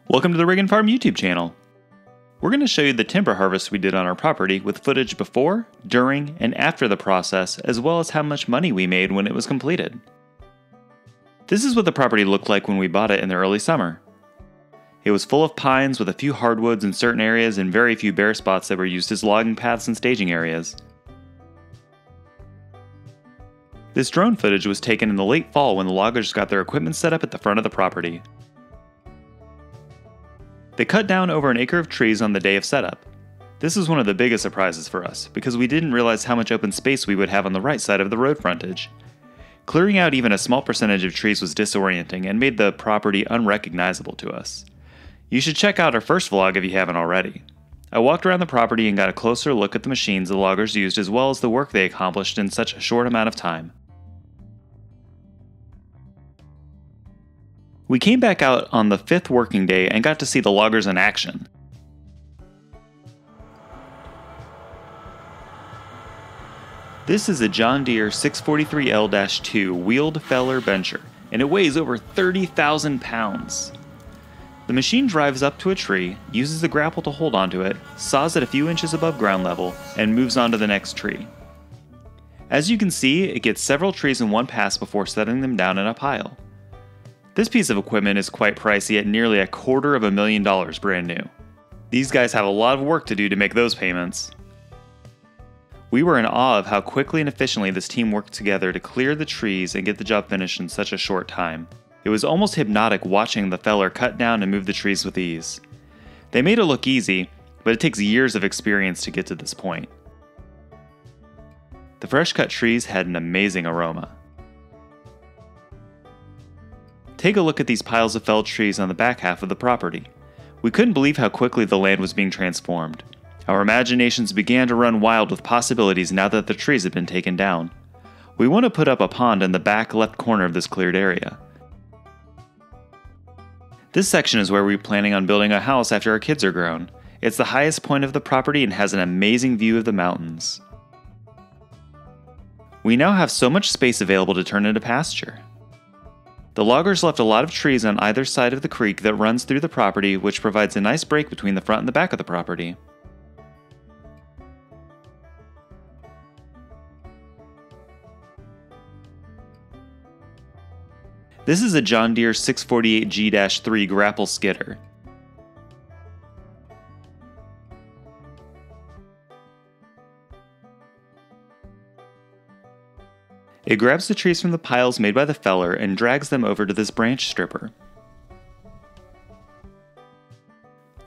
Welcome to the Rig and Farm YouTube channel. We're going to show you the timber harvest we did on our property with footage before, during, and after the process, as well as how much money we made when it was completed. This is what the property looked like when we bought it in the early summer. It was full of pines with a few hardwoods in certain areas and very few bare spots that were used as logging paths and staging areas. This drone footage was taken in the late fall when the loggers got their equipment set up at the front of the property. They cut down over an acre of trees on the day of setup. This was one of the biggest surprises for us, because we didn't realize how much open space we would have on the right side of the road frontage. Clearing out even a small percentage of trees was disorienting and made the property unrecognizable to us. You should check out our first vlog if you haven't already. I walked around the property and got a closer look at the machines the loggers used as well as the work they accomplished in such a short amount of time. We came back out on the 5th working day and got to see the loggers in action. This is a John Deere 643L-2 wheeled feller bencher, and it weighs over 30,000 pounds. The machine drives up to a tree, uses the grapple to hold onto it, saws it a few inches above ground level, and moves on to the next tree. As you can see, it gets several trees in one pass before setting them down in a pile. This piece of equipment is quite pricey at nearly $250,000 brand new. These guys have a lot of work to do to make those payments. We were in awe of how quickly and efficiently this team worked together to clear the trees and get the job finished in such a short time. It was almost hypnotic watching the feller cut down and move the trees with ease. They made it look easy, but it takes years of experience to get to this point. The fresh cut trees had an amazing aroma. Take a look at these piles of felled trees on the back half of the property. We couldn't believe how quickly the land was being transformed. Our imaginations began to run wild with possibilities now that the trees had been taken down. We want to put up a pond in the back left corner of this cleared area. This section is where we're planning on building a house after our kids are grown. It's the highest point of the property and has an amazing view of the mountains. We now have so much space available to turn into pasture. The loggers left a lot of trees on either side of the creek that runs through the property, which provides a nice break between the front and the back of the property. This is a John Deere 648G-3 Grapple skidder. It grabs the trees from the piles made by the feller and drags them over to this branch stripper.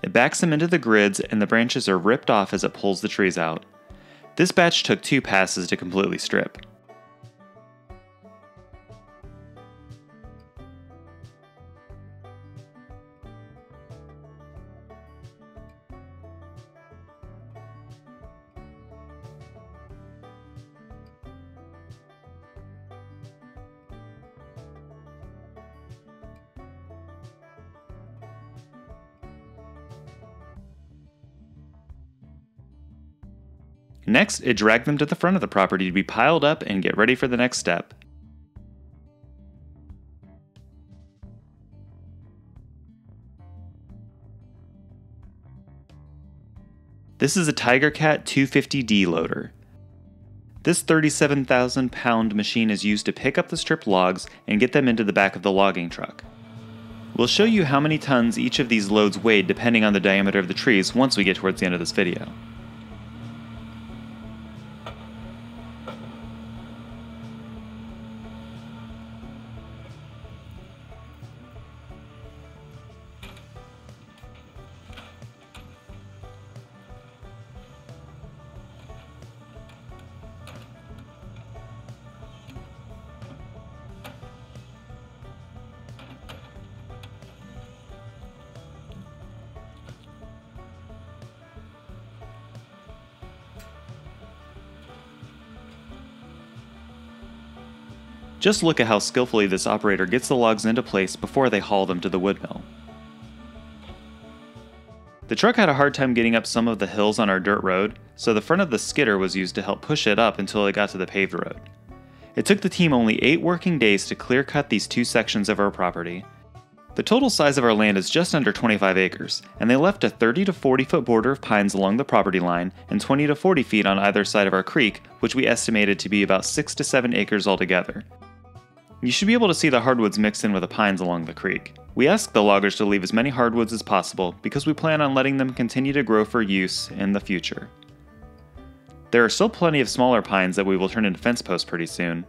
It backs them into the grids and the branches are ripped off as it pulls the trees out. This batch took 2 passes to completely strip. Next, it dragged them to the front of the property to be piled up and get ready for the next step. This is a Clearcut 250D loader. This 37,000-pound machine is used to pick up the stripped logs and get them into the back of the logging truck. We'll show you how many tons each of these loads weighed depending on the diameter of the trees once we get towards the end of this video. Just look at how skillfully this operator gets the logs into place before they haul them to the wood mill. The truck had a hard time getting up some of the hills on our dirt road, so the front of the skidder was used to help push it up until it got to the paved road. It took the team only 8 working days to clear cut these 2 sections of our property. The total size of our land is just under 25 acres, and they left a 30 to 40 foot border of pines along the property line and 20 to 40 feet on either side of our creek, which we estimated to be about 6 to 7 acres altogether. You should be able to see the hardwoods mixed in with the pines along the creek. We asked the loggers to leave as many hardwoods as possible because we plan on letting them continue to grow for use in the future. There are still plenty of smaller pines that we will turn into fence posts pretty soon.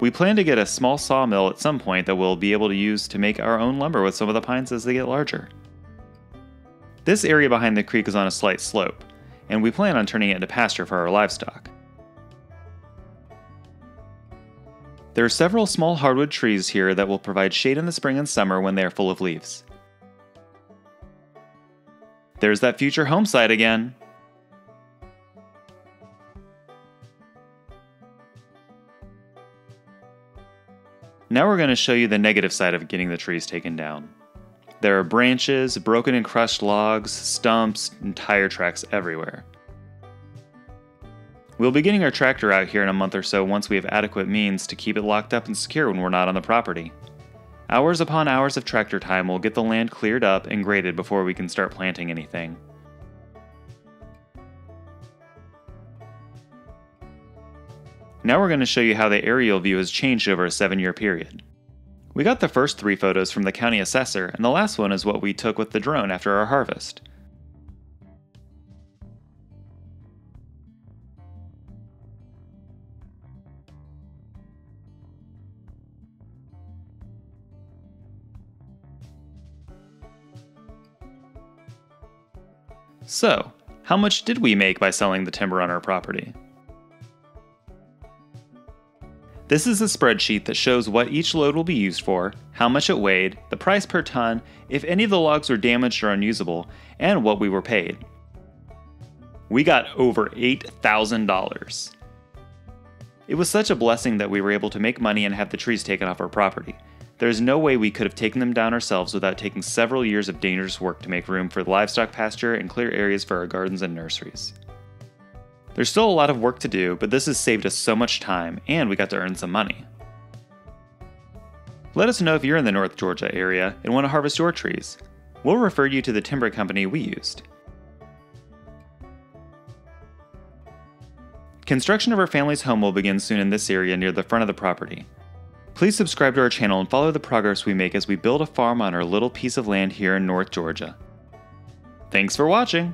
We plan to get a small sawmill at some point that we'll be able to use to make our own lumber with some of the pines as they get larger. This area behind the creek is on a slight slope, and we plan on turning it into pasture for our livestock. There are several small hardwood trees here that will provide shade in the spring and summer when they are full of leaves. There's that future home site again. Now we're going to show you the negative side of getting the trees taken down. There are branches, broken and crushed logs, stumps, and tire tracks everywhere. We'll be getting our tractor out here in a month or so once we have adequate means to keep it locked up and secure when we're not on the property. Hours upon hours of tractor time will get the land cleared up and graded before we can start planting anything. Now we're going to show you how the aerial view has changed over a 7-year period. We got the first 3 photos from the county assessor, and the last one is what we took with the drone after our harvest. So, how much did we make by selling the timber on our property? This is a spreadsheet that shows what each load will be used for, how much it weighed, the price per ton, if any of the logs were damaged or unusable, and what we were paid. We got over $8,000. It was such a blessing that we were able to make money and have the trees taken off our property. There is no way we could have taken them down ourselves without taking several years of dangerous work to make room for livestock pasture and clear areas for our gardens and nurseries. There's still a lot of work to do, but this has saved us so much time, and we got to earn some money. Let us know if you're in the North Georgia area and want to harvest your trees. We'll refer you to the timber company we used. Construction of our family's home will begin soon in this area near the front of the property. Please subscribe to our channel and follow the progress we make as we build a farm on our little piece of land here in North Georgia. Thanks for watching!